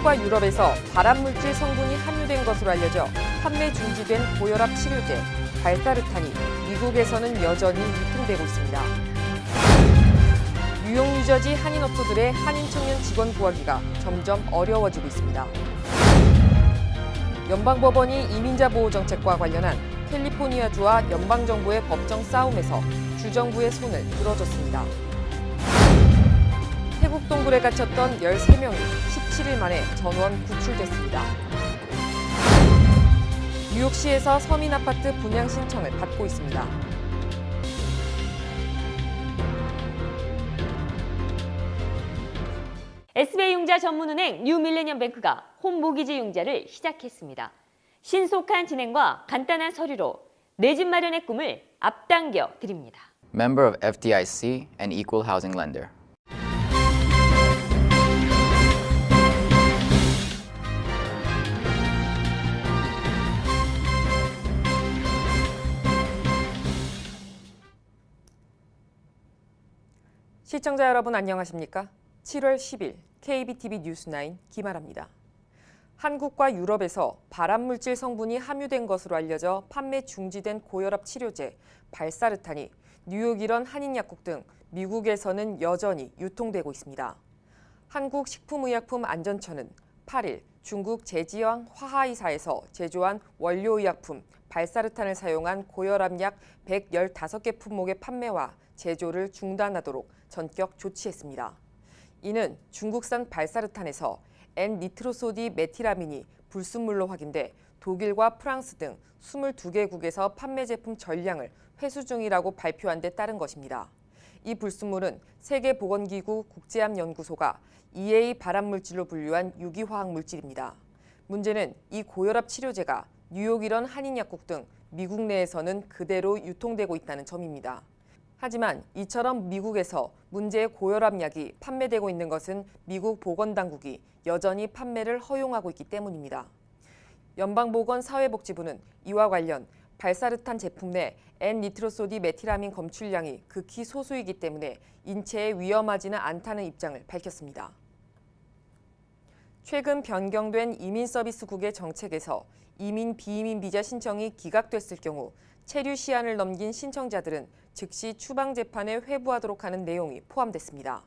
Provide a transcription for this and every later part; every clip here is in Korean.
한국과 유럽에서 발암물질 성분이 함유된 것으로 알려져 판매 중지된 고혈압 치료제 발사르탄이 미국에서는 여전히 유통되고 있습니다. 뉴욕 뉴저지 한인업소들의 한인 청년 직원 구하기가 점점 어려워지고 있습니다. 연방법원이 이민자 보호 정책과 관련한 캘리포니아주와 연방정부의 법정 싸움에서 주정부의 손을 들어줬습니다. 태국 동굴에 갇혔던 13명이 17일 만에 전원 구출됐습니다. 뉴욕시에서 서민 아파트 분양 신청을 받고 있습니다. SBI융자 전문은행 뉴밀레니엄뱅크가 홈모기지 융자를 시작했습니다. 신속한 진행과 간단한 서류로 내 집 마련의 꿈을 앞당겨 드립니다. Member of FDIC and Equal Housing Lender. 시청자 여러분 안녕하십니까? 7월 10일 KBTV 뉴스9 김아라입니다. 한국과 유럽에서 발암물질 성분이 함유된 것으로 알려져 판매 중지된 고혈압 치료제 발사르탄이 뉴욕 일원 한인약국 등 미국에서는 여전히 유통되고 있습니다. 한국식품의약품안전처는 8일 중국 제지영 화하이사에서 제조한 원료의약품 발사르탄을 사용한 고혈압약 115개 품목의 판매와 제조를 중단하도록 전격 조치했습니다. 이는 중국산 발사르탄에서 N니트로소디 메티라민이 불순물로 확인돼 독일과 프랑스 등 22개국에서 판매 제품 전량을 회수 중이라고 발표한 데 따른 것입니다. 이 불순물은 세계보건기구 국제암연구소가 EA 발암물질로 분류한 유기화학 물질입니다. 문제는 이 고혈압 치료제가 뉴욕 일원 한인약국 등 미국 내에서는 그대로 유통되고 있다는 점입니다. 하지만 이처럼 미국에서 문제의 고혈압 약이 판매되고 있는 것은 미국 보건당국이 여전히 판매를 허용하고 있기 때문입니다. 연방보건사회복지부는 이와 관련 발사르탄 제품 내 N니트로소디 메티라민 검출량이 극히 소수이기 때문에 인체에 위험하지는 않다는 입장을 밝혔습니다. 최근 변경된 이민서비스국의 정책에서 이민 비이민 비자 신청이 기각됐을 경우 체류 시한을 넘긴 신청자들은 즉시 추방재판에 회부하도록 하는 내용이 포함됐습니다.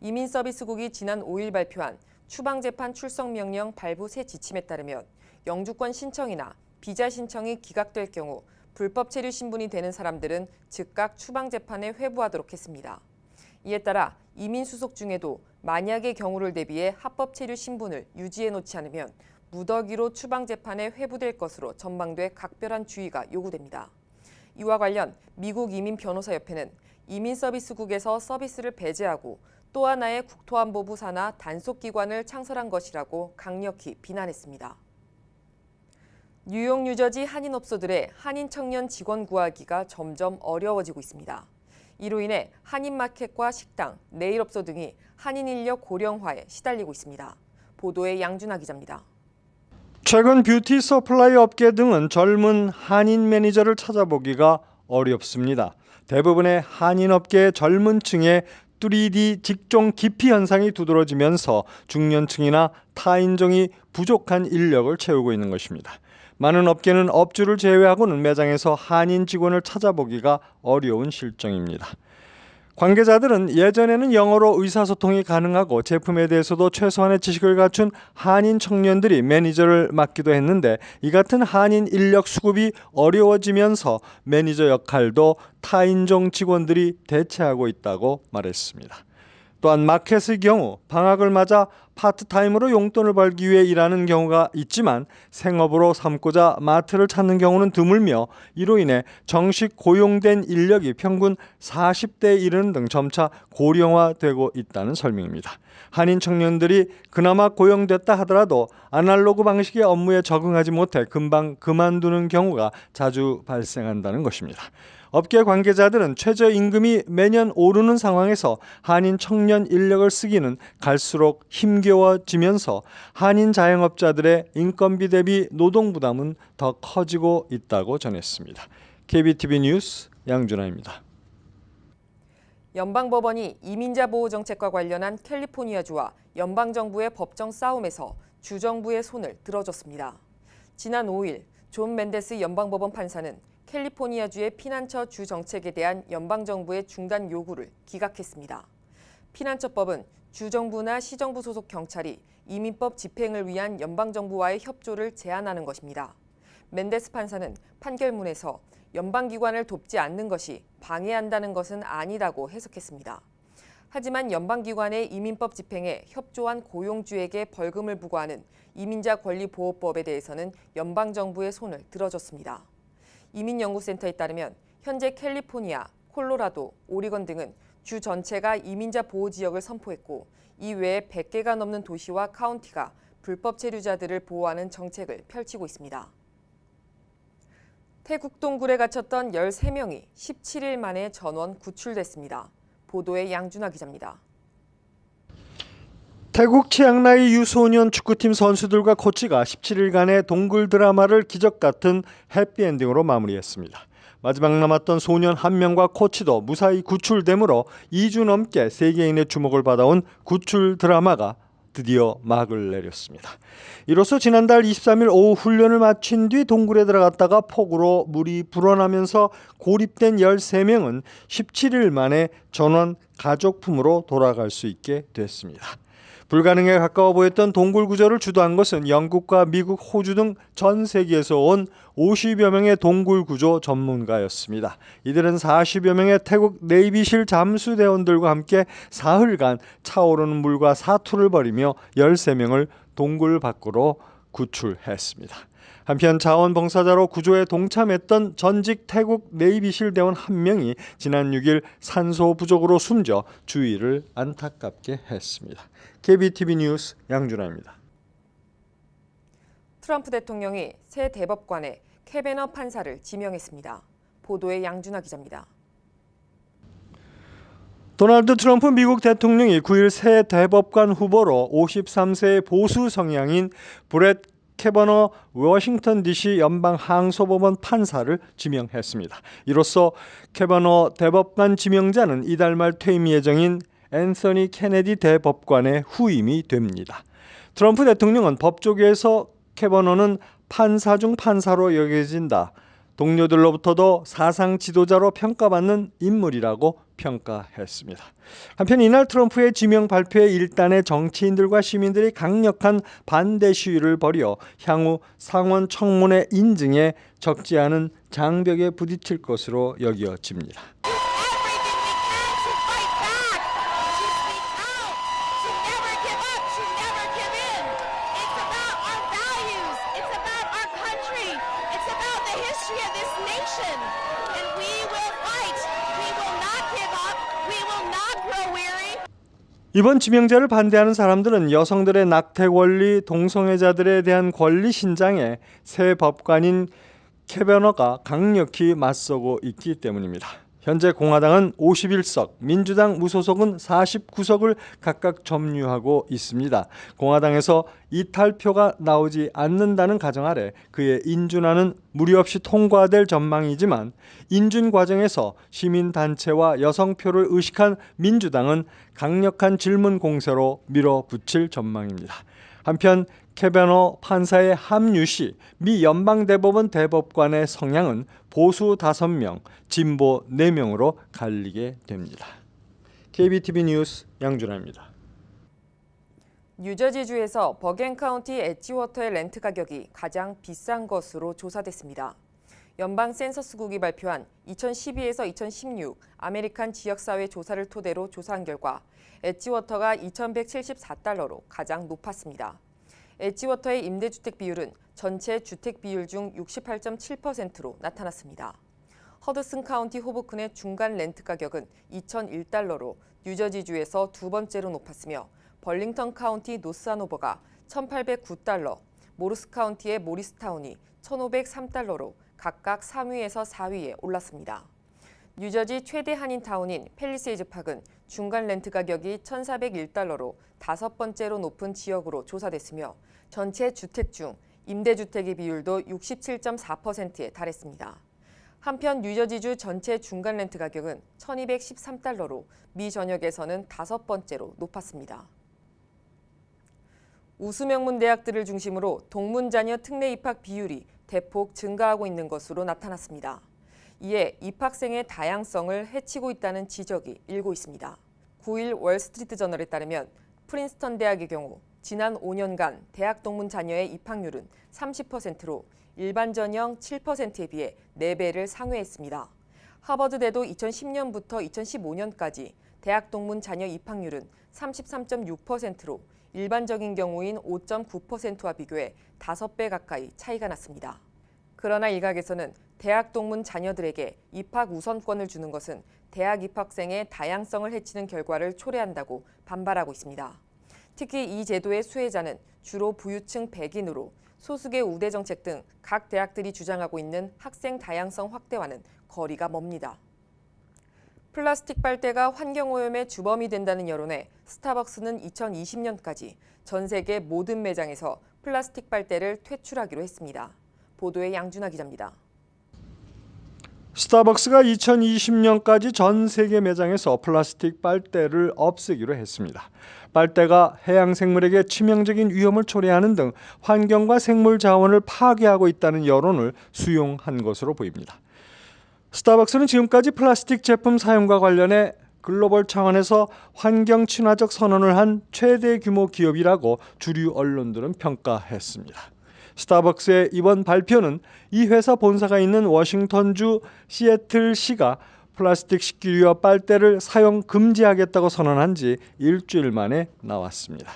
이민서비스국이 지난 5일 발표한 추방재판 출석명령 발부 새 지침에 따르면 영주권 신청이나 비자 신청이 기각될 경우 불법 체류 신분이 되는 사람들은 즉각 추방재판에 회부하도록 했습니다. 이에 따라 이민 수속 중에도 만약의 경우를 대비해 합법 체류 신분을 유지해 놓지 않으면 무더기로 추방재판에 회부될 것으로 전망돼 각별한 주의가 요구됩니다. 이와 관련 미국 이민변호사협회는 이민서비스국에서 서비스를 배제하고 또 하나의 국토안보부 산하 단속기관을 창설한 것이라고 강력히 비난했습니다. 뉴욕 뉴저지 한인업소들의 한인 청년 직원 구하기가 점점 어려워지고 있습니다. 이로 인해 한인마켓과 식당, 네일업소 등이 한인 인력 고령화에 시달리고 있습니다. 보도에 양준하 기자입니다. 최근 뷰티 서플라이 업계 등은 젊은 한인 매니저를 찾아보기가 어렵습니다. 대부분의 한인 업계의 젊은 층의 3D 직종 기피 현상이 두드러지면서 중년층이나 타인종이 부족한 인력을 채우고 있는 것입니다. 많은 업계는 업주를 제외하고는 매장에서 한인 직원을 찾아보기가 어려운 실정입니다. 관계자들은 예전에는 영어로 의사소통이 가능하고 제품에 대해서도 최소한의 지식을 갖춘 한인 청년들이 매니저를 맡기도 했는데 이 같은 한인 인력 수급이 어려워지면서 매니저 역할도 타인종 직원들이 대체하고 있다고 말했습니다. 또한 마켓의 경우 방학을 맞아 파트타임으로 용돈을 벌기 위해 일하는 경우가 있지만 생업으로 삼고자 마트를 찾는 경우는 드물며 이로 인해 정식 고용된 인력이 평균 40대에 이르는 등 점차 고령화되고 있다는 설명입니다. 한인 청년들이 그나마 고용됐다 하더라도 아날로그 방식의 업무에 적응하지 못해 금방 그만두는 경우가 자주 발생한다는 것입니다. 업계 관계자들은 최저임금이 매년 오르는 상황에서 한인 청년 인력을 쓰기는 갈수록 힘겨워지면서 한인 자영업자들의 인건비 대비 노동 부담은 더 커지고 있다고 전했습니다. KBTV 뉴스 양준하입니다. 연방법원이 이민자 보호 정책과 관련한 캘리포니아주와 연방정부의 법정 싸움에서 주정부의 손을 들어줬습니다. 지난 5일 존 멘데스 연방법원 판사는 캘리포니아주의 피난처 주 정책에 대한 연방정부의 중단 요구를 기각했습니다. 피난처법은 주정부나 시정부 소속 경찰이 이민법 집행을 위한 연방정부와의 협조를 제한하는 것입니다. 멘데스 판사는 판결문에서 연방기관을 돕지 않는 것이 방해한다는 것은 아니라고 해석했습니다. 하지만 연방기관의 이민법 집행에 협조한 고용주에게 벌금을 부과하는 이민자 권리보호법에 대해서는 연방정부의 손을 들어줬습니다. 이민연구센터에 따르면 현재 캘리포니아, 콜로라도, 오리건 등은 주 전체가 이민자 보호지역을 선포했고 이 외에 100개가 넘는 도시와 카운티가 불법 체류자들을 보호하는 정책을 펼치고 있습니다. 태국 동굴에 갇혔던 13명이 17일 만에 전원 구출됐습니다. 보도에 양준하 기자입니다. 태국 치앙라이 유소년 축구팀 선수들과 코치가 17일간의 동굴 드라마를 기적 같은 해피엔딩으로 마무리했습니다. 마지막 남았던 소년 1명과 코치도 무사히 구출되므로 2주 넘게 세계인의 주목을 받아온 구출 드라마가 드디어 막을 내렸습니다. 이로써 지난달 23일 오후 훈련을 마친 뒤 동굴에 들어갔다가 폭우로 물이 불어나면서 고립된 13명은 17일 만에 전원 가족품으로 돌아갈 수 있게 됐습니다. 불가능에 가까워 보였던 동굴 구조를 주도한 것은 영국과 미국, 호주 등 전 세계에서 온 50여 명의 동굴 구조 전문가였습니다. 이들은 40여 명의 태국 네이비실 잠수대원들과 함께 사흘간 차오르는 물과 사투를 벌이며 13명을 동굴 밖으로 구출했습니다. 한편 자원봉사자로 구조에 동참했던 전직 태국 네이비실 대원 1명이 지난 6일 산소 부족으로 숨져 주위를 안타깝게 했습니다. KBTV 뉴스 양준하입니다. 트럼프 대통령이 새 대법관에 캐베너 판사를 지명했습니다. 보도에 양준하 기자입니다. 도널드 트럼프 미국 대통령이 9일 새 대법관 후보로 53세의 보수 성향인 브렛 캐버너 워싱턴 DC 연방 항소법원 판사를 지명했습니다. 이로써 캐버너 대법관 지명자는 이달 말 퇴임 예정인 앤서니 케네디 대법관의 후임이 됩니다. 트럼프 대통령은 법조계에서 캐버너는 판사 중 판사로 여겨진다. 동료들로부터도 사상 지도자로 평가받는 인물이라고 평가했습니다. 한편 이날 트럼프의 지명 발표에 일단의 정치인들과 시민들이 강력한 반대 시위를 벌여 향후 상원 청문회 인증에 적지 않은 장벽에 부딪힐 것으로 여겨집니다. 이번 지명자를 반대하는 사람들은 여성들의 낙태 권리, 동성애자들에 대한 권리 신장에 새 법관인 캐베너가 강력히 맞서고 있기 때문입니다. 현재 공화당은 51석, 민주당 무소속은 49석을 각각 점유하고 있습니다. 공화당에서 이탈표가 나오지 않는다는 가정 아래 그의 인준안은 무리 없이 통과될 전망이지만 인준 과정에서 시민단체와 여성표를 의식한 민주당은 강력한 질문 공세로 밀어붙일 전망입니다. 한편 캐베너 판사의 합류 시 미 연방대법원 대법관의 성향은 보수 5명, 진보 4명으로 갈리게 됩니다. KBTV 뉴스 양준하입니다. 뉴저지주에서 버겐 카운티 엣지워터의 렌트 가격이 가장 비싼 것으로 조사됐습니다. 연방 센서스국이 발표한 2012에서 2016 아메리칸 지역사회 조사를 토대로 조사한 결과 엣지워터가 $2,174로 가장 높았습니다. 엣지워터의 임대주택 비율은 전체 주택 비율 중 68.7%로 나타났습니다. 허드슨 카운티 호보큰의 중간 렌트 가격은 $2,001로 뉴저지주에서 두 번째로 높았으며 벌링턴 카운티 노스하노버가 $1,809, 모르스 카운티의 모리스타운이 $1,503로 각각 3위에서 4위에 올랐습니다. 뉴저지 최대 한인타운인 팰리세이즈 팍은 중간 렌트 가격이 $1,401로 5번째로 높은 지역으로 조사됐으며 전체 주택 중 임대주택의 비율도 67.4%에 달했습니다. 한편 뉴저지주 전체 중간 렌트 가격은 $1,213로 미 전역에서는 5번째로 높았습니다. 우수 명문 대학들을 중심으로 동문 자녀 특례 입학 비율이 대폭 증가하고 있는 것으로 나타났습니다. 이에 입학생의 다양성을 해치고 있다는 지적이 일고 있습니다. 9일 월스트리트 저널에 따르면 프린스턴 대학의 경우 지난 5년간 대학 동문 자녀의 입학률은 30%로 일반 전형 7%에 비해 4배를 상회했습니다. 하버드대도 2010년부터 2015년까지 대학 동문 자녀 입학률은 33.6%로 일반적인 경우인 5.9%와 비교해 5배 가까이 차이가 났습니다. 그러나 일각에서는 대학 동문 자녀들에게 입학 우선권을 주는 것은 대학 입학생의 다양성을 해치는 결과를 초래한다고 반발하고 있습니다. 특히 이 제도의 수혜자는 주로 부유층 백인으로 소수계 우대 정책 등 각 대학들이 주장하고 있는 학생 다양성 확대와는 거리가 멉니다. 플라스틱 빨대가 환경오염의 주범이 된다는 여론에 스타벅스는 2020년까지 전 세계 모든 매장에서 플라스틱 빨대를 퇴출하기로 했습니다. 보도에 양준하 기자입니다. 스타벅스가 2020년까지 전 세계 매장에서 플라스틱 빨대를 없애기로 했습니다. 빨대가 해양 생물에게 치명적인 위험을 초래하는 등 환경과 생물 자원을 파괴하고 있다는 여론을 수용한 것으로 보입니다. 스타벅스는 지금까지 플라스틱 제품 사용과 관련해 글로벌 차원에서 환경 친화적 선언을 한 최대 규모 기업이라고 주류 언론들은 평가했습니다. 스타벅스의 이번 발표는 이 회사 본사가 있는 워싱턴주 시애틀시가 플라스틱 식기류와 빨대를 사용 금지하겠다고 선언한 지 일주일 만에 나왔습니다.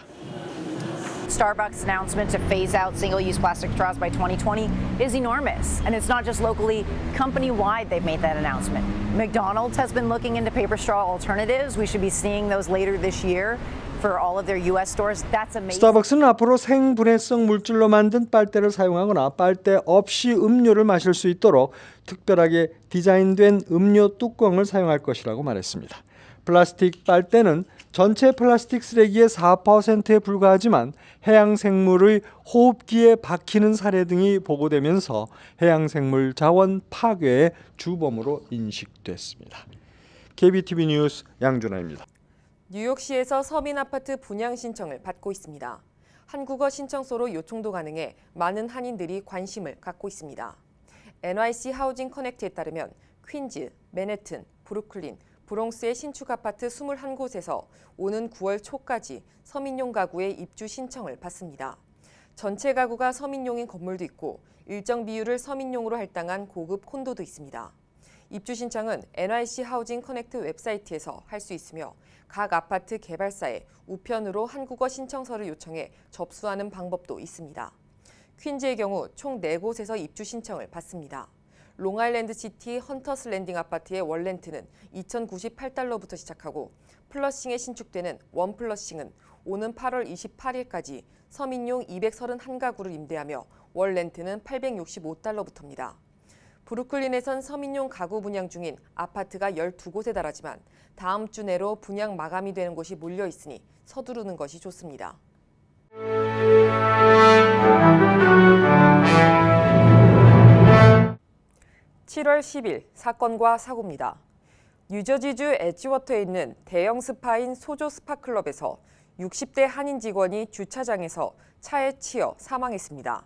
Starbucks' announcement to phase out single-use plastic straws by 2020 is enormous. And it's not just locally, company-wide they've made that announcement. McDonald's has been looking into paper straw alternatives. We should be seeing those later this year for all of their US stores. That's amazing. 스타벅스는 앞으로 생분해성 물질로 만든 빨대를 사용하거나 빨대 없이 음료를 마실 수 있도록 특별하게 디자인된 음료 뚜껑을 사용할 것이라고 말했습니다. 플라스틱 빨대는 전체 플라스틱 쓰레기의 4%에 불과하지만 해양 생물의 호흡기에 박히는 사례 등이 보고되면서 해양 생물 자원 파괴의 주범으로 인식됐습니다. KBTV 뉴스 양준하입니다. 뉴욕시에서 서민 아파트 분양 신청을 받고 있습니다. 한국어 신청서로 요청도 가능해 많은 한인들이 관심을 갖고 있습니다. NYC 하우징 커넥트에 따르면 퀸즈, 맨해튼, 브루클린, 브롱스의 신축 아파트 21곳에서 오는 9월 초까지 서민용 가구의 입주 신청을 받습니다. 전체 가구가 서민용인 건물도 있고 일정 비율을 서민용으로 할당한 고급 콘도도 있습니다. 입주 신청은 NYC 하우징 커넥트 웹사이트에서 할 수 있으며 각 아파트 개발사에 우편으로 한국어 신청서를 요청해 접수하는 방법도 있습니다. 퀸즈의 경우 총 4곳에서 입주 신청을 받습니다. 롱아일랜드 시티 헌터스 랜딩 아파트의 월 렌트는 $2,098부터 시작하고 플러싱에 신축되는 원 플러싱은 오는 8월 28일까지 서민용 231가구를 임대하며 월 렌트는 $865부터입니다. 브루클린에선 서민용 가구 분양 중인 아파트가 12곳에 달하지만 다음 주 내로 분양 마감이 되는 곳이 몰려 있으니 서두르는 것이 좋습니다. 7월 10일 사건과 사고입니다. 뉴저지주 에지워터에 있는 대형 스파인 소조 스파클럽에서 60대 한인 직원이 주차장에서 차에 치여 사망했습니다.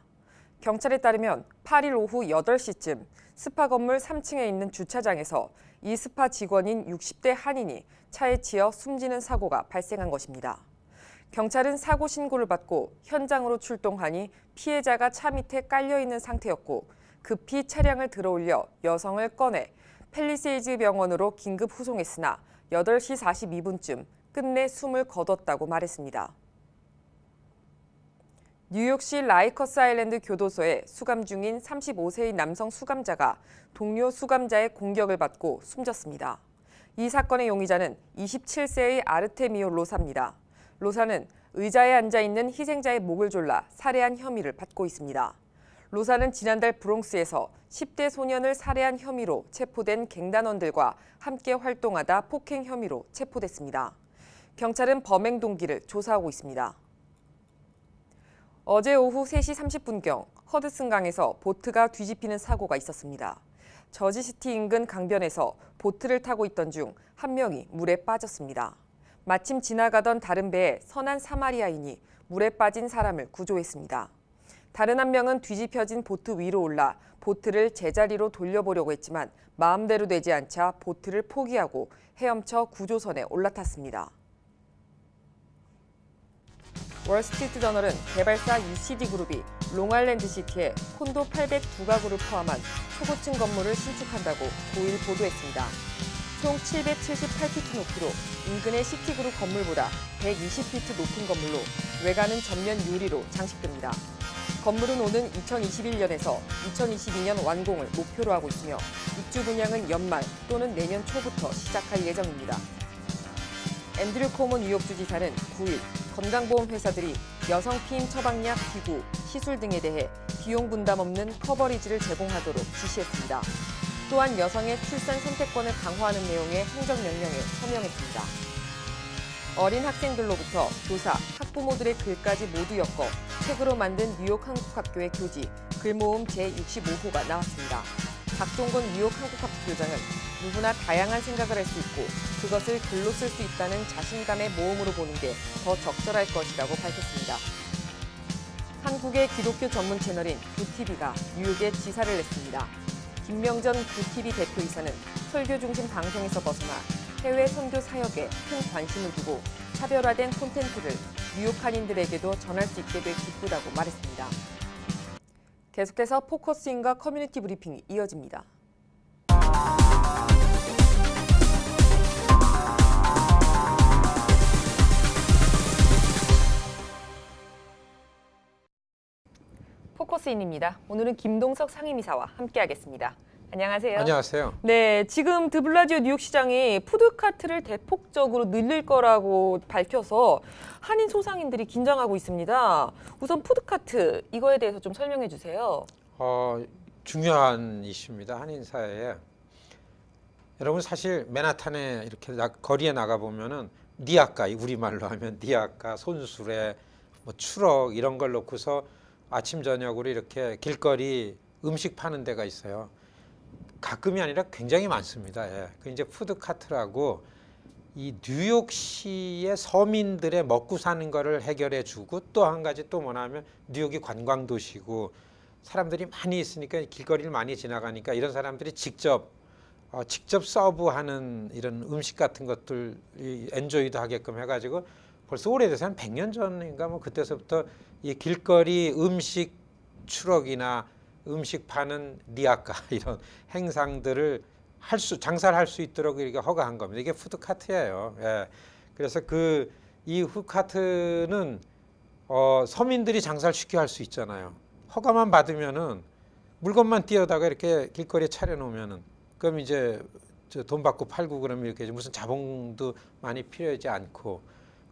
경찰에 따르면 8일 오후 8시쯤 스파 건물 3층에 있는 주차장에서 이 스파 직원인 60대 한인이 차에 치여 숨지는 사고가 발생한 것입니다. 경찰은 사고 신고를 받고 현장으로 출동하니 피해자가 차 밑에 깔려있는 상태였고 급히 차량을 들어올려 여성을 꺼내 팰리세이즈 병원으로 긴급 후송했으나 8시 42분쯤 끝내 숨을 거뒀다고 말했습니다. 뉴욕시 라이커스 아일랜드 교도소에 수감 중인 35세의 남성 수감자가 동료 수감자의 공격을 받고 숨졌습니다. 이 사건의 용의자는 27세의 아르테미오 로사입니다. 로사는 의자에 앉아있는 희생자의 목을 졸라 살해한 혐의를 받고 있습니다. 로사는 지난달 브롱스에서 10대 소년을 살해한 혐의로 체포된 갱단원들과 함께 활동하다 폭행 혐의로 체포됐습니다. 경찰은 범행 동기를 조사하고 있습니다. 어제 오후 3시 30분경 허드슨강에서 보트가 뒤집히는 사고가 있었습니다. 저지시티 인근 강변에서 보트를 타고 있던 중 한 명이 물에 빠졌습니다. 마침 지나가던 다른 배에 선한 사마리아인이 물에 빠진 사람을 구조했습니다. 다른 한 명은 뒤집혀진 보트 위로 올라 보트를 제자리로 돌려보려고 했지만 마음대로 되지 않자 보트를 포기하고 헤엄쳐 구조선에 올라탔습니다. 월스트리트 저널은 개발사 UCD 그룹이 롱아일랜드 시티에 콘도 802가구를 포함한 초고층 건물을 신축한다고 9일 보도했습니다. 총 778피트 높이로 인근의 시티그룹 건물보다 120피트 높은 건물로 외관은 전면 유리로 장식됩니다. 건물은 오는 2021년에서 2022년 완공을 목표로 하고 있으며 입주 분양은 연말 또는 내년 초부터 시작할 예정입니다. 앤드류 코모 뉴욕주 지사는 9일 건강보험 회사들이 여성 피임 처방약, 기구, 시술 등에 대해 비용 부담 없는 커버리지를 제공하도록 지시했습니다. 또한 여성의 출산 선택권을 강화하는 내용의 행정명령에 서명했습니다. 어린 학생들로부터 교사, 학부모들의 글까지 모두 엮어 책으로 만든 뉴욕 한국학교의 교지, 글모음 제65호가 나왔습니다. 박종건 뉴욕 한국학교 교장은 누구나 다양한 생각을 할 수 있고 그것을 글로 쓸 수 있다는 자신감의 모험으로 보는 게 더 적절할 것이라고 밝혔습니다. 한국의 기독교 전문 채널인 구TV가 뉴욕에 지사를 냈습니다. 김명전 구TV 대표이사는 설교 중심 방송에서 벗어나 해외 선교 사역에 큰 관심을 두고 차별화된 콘텐츠를 뉴욕 한인들에게도 전할 수 있게 돼 기쁘다고 말했습니다. 계속해서 포커스인과 커뮤니티 브리핑이 이어집니다. 포커스인입니다. 오늘은 김동석 상임이사와 함께하겠습니다. 안녕하세요. 안녕하세요. 네, 지금 드블라지오 뉴욕시장이 푸드카트를 대폭적으로 늘릴 거라고 밝혀서 한인 소상인들이 긴장하고 있습니다. 우선 푸드카트 이거에 대해서 좀 설명해 주세요. 중요한 이슈입니다. 한인 사회에. 여러분 사실 맨하탄에 이렇게 거리에 나가 보면은 니아까, 우리말로 하면 니아까, 손수레, 뭐 추럭 이런 걸 놓고서 아침 저녁으로 이렇게 길거리 음식 파는 데가 있어요. 가끔이 아니라 굉장히 많습니다. 예. 그 이제 푸드카트라고 이 뉴욕시의 서민들의 먹고 사는 거를 해결해 주고 또 한 가지 또 뭐냐면 뉴욕이 관광 도시고 사람들이 많이 있으니까 길거리를 많이 지나가니까 이런 사람들이 직접 서브하는 이런 음식 같은 것들 엔조이도 하게끔 해가지고 벌써 오래돼서 한 100년 전인가 뭐 그때서부터 이 길거리 음식 추럭이나 음식 파는 니아까 이런 행상들을 장사를 할 수 있도록 이렇게 허가한 겁니다. 이게 푸드카트예요. 예. 그래서 이 푸드카트는 서민들이 장사를 쉽게 할 수 있잖아요. 허가만 받으면은 물건만 띄어다가 이렇게 길거리에 차려놓으면은 그럼 이제 돈 받고 팔고 그러면 이렇게 무슨 자본도 많이 필요하지 않고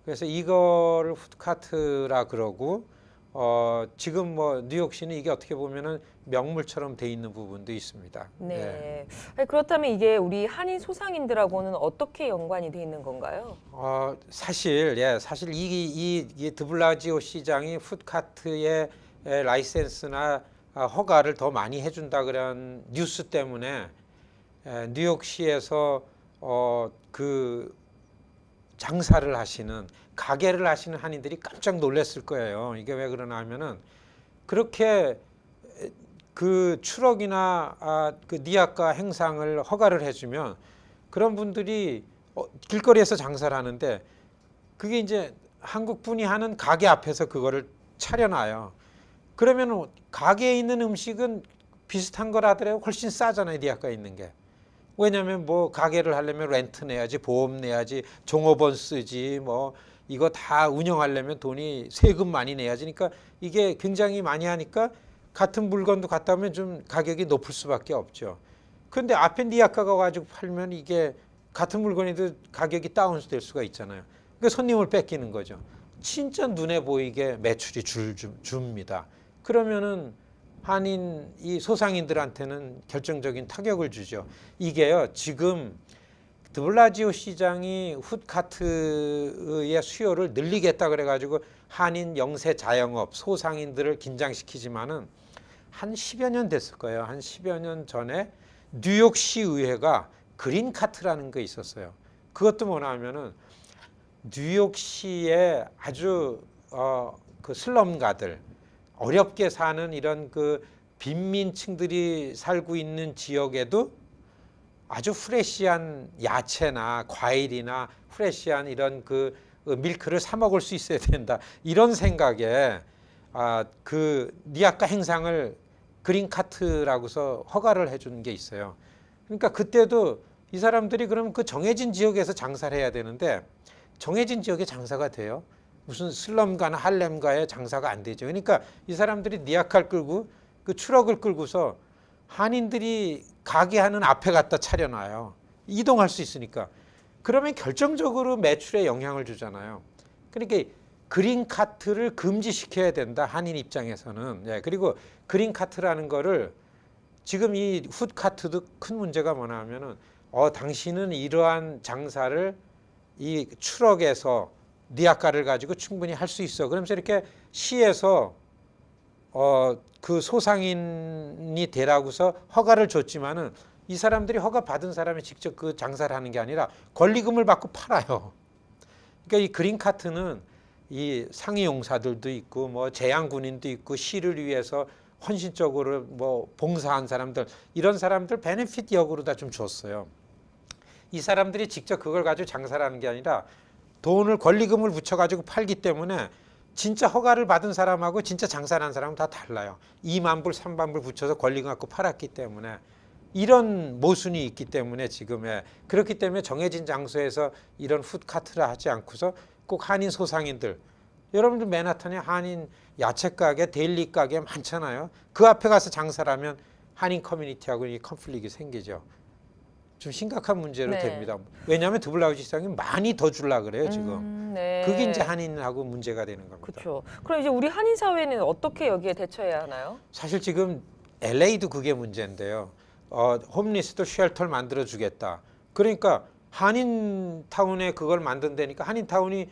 그래서 이거를 푸드카트라 그러고 지금 뭐 뉴욕시는 이게 어떻게 보면은 명물처럼 돼 있는 부분도 있습니다. 네. 그렇다면 이게 우리 한인 소상인들하고는 어떻게 연관이 돼 있는 건가요? 사실 이 드블라지오 시장이 푸드카트의 라이센스나 허가를 더 많이 해준다 그런 뉴스 때문에 뉴욕시에서 그 장사를 하시는 가게를 하시는 한인들이 깜짝 놀랐을 거예요. 이게 왜 그러나 하면은 그렇게 그 추럭이나 그 니아까 행상을 허가를 해주면 그런 분들이 길거리에서 장사를 하는데 그게 이제 한국 분이 하는 가게 앞에서 그거를 차려놔요. 그러면 가게에 있는 음식은 비슷한 거라더라도 훨씬 싸잖아요. 니아까 있는 게. 왜냐하면 뭐 가게를 하려면 렌트 내야지, 보험 내야지, 종업원 쓰지, 뭐 이거 다 운영하려면 돈이 세금 많이 내야지. 그러니까 이게 굉장히 많이 하니까 같은 물건도 갖다 오면 좀 가격이 높을 수밖에 없죠. 그런데 앞에 니아까가 가지고 팔면 이게 같은 물건에도 가격이 다운될 수가 있잖아요. 그러니까 손님을 뺏기는 거죠. 진짜 눈에 보이게 매출이 줍니다. 그러면은 한인 이 소상인들한테는 결정적인 타격을 주죠. 이게요 지금 드블라지오 시장이 푸드카트의 수요를 늘리겠다 그래가지고 한인 영세 자영업 소상인들을 긴장시키지만은 한 10여 년 됐을 거예요. 한 10여 년 전에 뉴욕시 의회가 그린카트라는 게 있었어요. 그것도 뭐냐 하면은 뉴욕시의 아주 그 슬럼가들, 어렵게 사는 이런 그 빈민층들이 살고 있는 지역에도 아주 프레시한 야채나 과일이나 프레시한 이런 그 밀크를 사 먹을 수 있어야 된다. 이런 생각에 그 니아카 행상을 그린카트라고서 허가를 해준 게 있어요. 그러니까 그때도 이 사람들이 그럼 그 정해진 지역에서 장사를 해야 되는데 정해진 지역에 장사가 돼요. 무슨 슬럼가나 할렘가에 장사가 안 되죠. 그러니까 이 사람들이 니아카를 끌고 그 트럭을 끌고서 한인들이 가게 하는 앞에 갖다 차려놔요. 이동할 수 있으니까. 그러면 결정적으로 매출에 영향을 주잖아요. 그러니까 그린카트를 금지시켜야 된다. 한인 입장에서는. 예, 그리고 그린카트라는 거를 지금 이 훗카트도 큰 문제가 뭐냐 하면은 당신은 이러한 장사를 이 트럭에서 니아카를 가지고 충분히 할 수 있어. 그러면서 이렇게 시에서 그 소상인이 되라고서 허가를 줬지만은 이 사람들이 허가 받은 사람이 직접 그 장사를 하는 게 아니라 권리금을 받고 팔아요. 그러니까 이 그린카트는 이 상위 용사들도 있고 뭐 재향군인도 있고 시를 위해서 헌신적으로 뭐 봉사한 사람들 이런 사람들 베네핏 역으로 다 좀 줬어요. 이 사람들이 직접 그걸 가지고 장사를 하는 게 아니라 돈을 권리금을 붙여가지고 팔기 때문에 진짜 허가를 받은 사람하고 진짜 장사를 한 사람은 다 달라요. 2만 불, 3만 불 붙여서 권리금 갖고 팔았기 때문에 이런 모순이 있기 때문에 지금에 그렇기 때문에 정해진 장소에서 이런 훗카트를 하지 않고서 꼭 한인 소상인들 여러분들 맨하탄에 한인 야채 가게, 데일리 가게 많잖아요. 그 앞에 가서 장사를 하면 한인 커뮤니티하고 이 컨플릭이 생기죠. 좀 심각한 문제로 네. 됩니다. 왜냐하면 드블라우지 시장이 많이 더 주려고 그래요 지금. 네. 그게 이제 한인하고 문제가 되는 겁니다. 그렇죠. 그럼 이제 우리 한인 사회는 어떻게 여기에 대처해야 하나요? 사실 지금 LA도 그게 문제인데요. 홈리스도 쉘터를 만들어 주겠다. 그러니까 한인타운에 그걸 만든다니까 한인타운이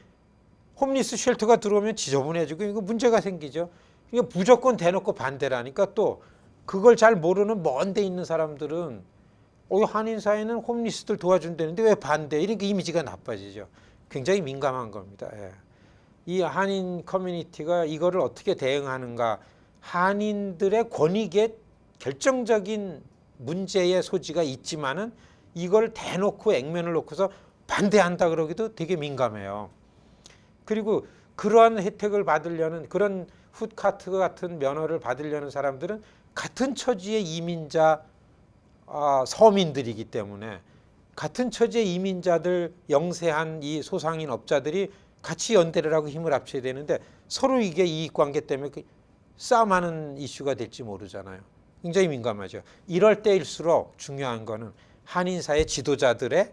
홈리스 쉘터가 들어오면 지저분해지고 이거 문제가 생기죠. 이거 무조건 대놓고 반대라니까 또 그걸 잘 모르는 먼 데 있는 사람들은 한인 사회는 홈리스들 도와준다는데 왜 반대? 이렇게 이미지가 나빠지죠. 굉장히 민감한 겁니다. 예. 이 한인 커뮤니티가 이거를 어떻게 대응하는가? 한인들의 권익에 결정적인 문제의 소지가 있지만은 이걸 대놓고 액면을 놓고서 반대한다 그러기도 되게 민감해요. 그리고 그러한 혜택을 받으려는 그런 훗카트 같은 면허를 받으려는 사람들은 같은 처지의 이민자 서민들이기 때문에 같은 처지의 이민자들 영세한 이 소상인 업자들이 같이 연대를 하고 힘을 합쳐야 되는데 서로 이게 이익관계 때문에 싸움하는 이슈가 될지 모르잖아요. 굉장히 민감하죠. 이럴 때일수록 중요한 거는 한인사회 지도자들의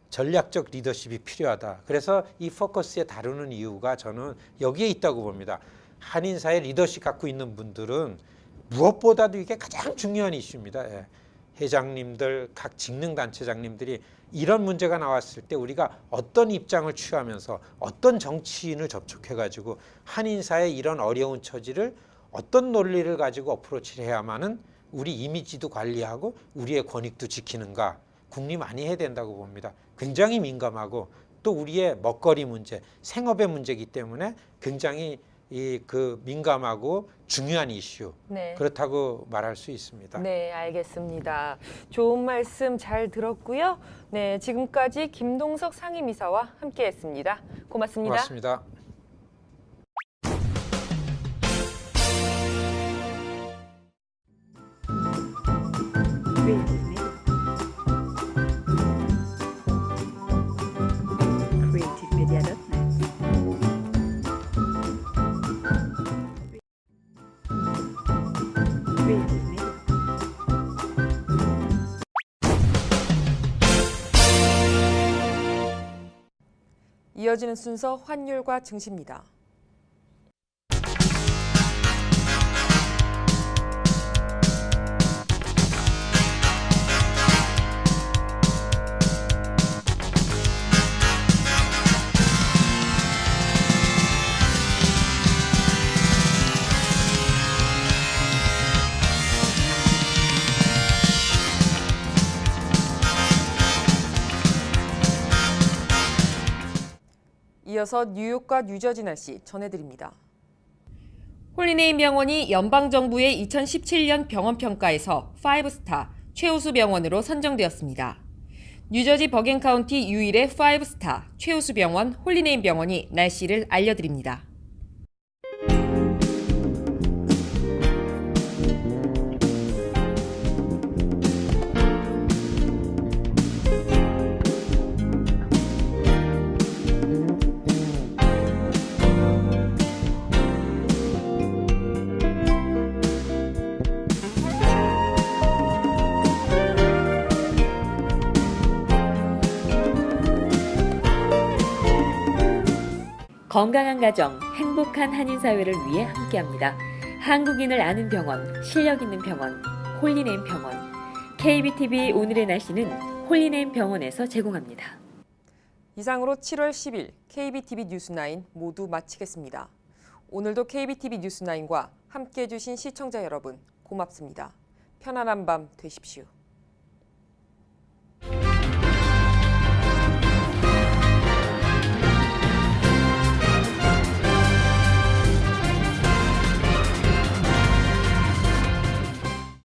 전략적 리더십이 필요하다. 그래서 이 포커스에 다루는 이유가 저는 여기에 있다고 봅니다. 한인사회 리더십 갖고 있는 분들은 무엇보다도 이게 가장 중요한 이슈입니다. 예. 회장님들, 각 직능단체장님들이 이런 문제가 나왔을 때 우리가 어떤 입장을 취하면서 어떤 정치인을 접촉해가지고 한인사의 이런 어려운 처지를 어떤 논리를 가지고 어프로치를 해야만은 우리 이미지도 관리하고 우리의 권익도 지키는가 국리 많이 해야 된다고 봅니다. 굉장히 민감하고 또 우리의 먹거리 문제, 생업의 문제이기 때문에 굉장히 그 민감하고 중요한 이슈 네. 그렇다고 말할 수 있습니다. 네, 알겠습니다. 좋은 말씀 잘 들었고요. 네, 지금까지 김동석 상임이사와 함께했습니다. 고맙습니다. 고맙습니다. creativemedia.net. Creative Media. 이어지는 순서 환율과 증시입니다. 이어서 뉴욕과 뉴저지 날씨 전해드립니다. 홀리네임 병원이 연방정부의 2017년 병원평가에서 5스타 최우수 병원으로 선정되었습니다. 뉴저지 버겐 카운티 유일의 5스타 최우수 병원 홀리네임 병원이 날씨를 알려드립니다. 건강한 가정, 행복한 한인사회를 위해 함께합니다. 한국인을 아는 병원, 실력 있는 병원, 홀리네임 병원. KBTV 오늘의 날씨는 홀리네임 병원에서 제공합니다. 이상으로 7월 10일 KBTV 뉴스9 모두 마치겠습니다. 오늘도 KBTV 뉴스9과 함께해 주신 시청자 여러분 고맙습니다. 편안한 밤 되십시오.